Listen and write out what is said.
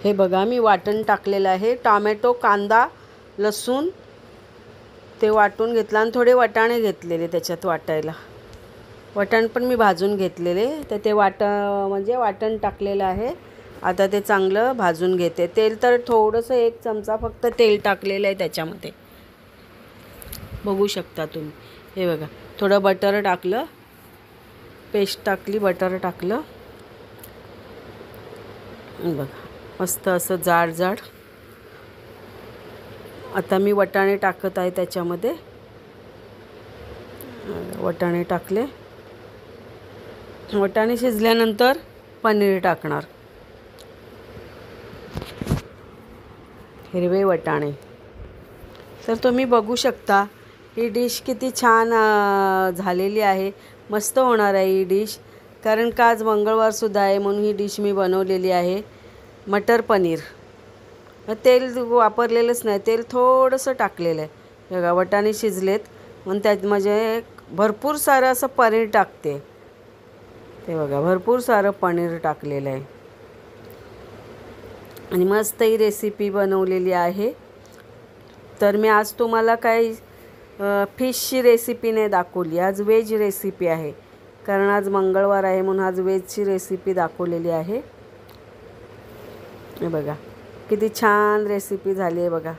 हे बघा मी वाटण टाकलेलं आहे, टोमॅटो, कांदा, लसूण ते वाटून घेतलं आणि थोडे वाटाणे घेतलेले त्याच्यात वाटायला. वाटण पण मी भाजून घेतलेले, तर ते म्हणजे वाटण टाकलेलं आहे. आता ते चांगलं भाजून घेते. तेल तर थोडंसं 1 चमचा फक्त तेल टाकलेलं आहे त्याच्यामध्ये, बघू शकता तुम्ही. हे बघा थोडं बटर टाकलं, पेस्ट टाकली, बटर टाकलं. बघा मस्त असं जाड जाड. आता मी वाटाणे टाकत आहे त्याच्यामध्ये. वाटाणे टाकले. वाटाणे शिजल्यानंतर पनीर टाकणार, हिरवे वाटाणे. तर तुम्ही बघू शकता ही डिश किती छान झालेली आहे. मस्त होणार आहे ही डिश, कारण का आज मंगळवारसुद्धा आहे म्हणून ही डिश मी बनवलेली आहे. मटर पनीर. तेल वापरलेलंच नाही, तेल थोडंसं टाकलेलं आहे. बघा वाटाणे शिजलेत म्हणून त्यात म्हणजे भरपूर सारं असं पनीर टाकते. ते बघा भरपूर सारं पनीर टाकलेलं आहे आणि मस्त ही रेसिपी बनवलेली आहे. तर मी आज तुम्हाला काही फिशची रेसिपी नाही दाखवली, आज व्हेज रेसिपी आहे, कारण आज मंगळवार आहे म्हणून आज व्हेजची रेसिपी दाखवलेली आहे. हे बघा किती छान रेसिपी झाली आहे बघा.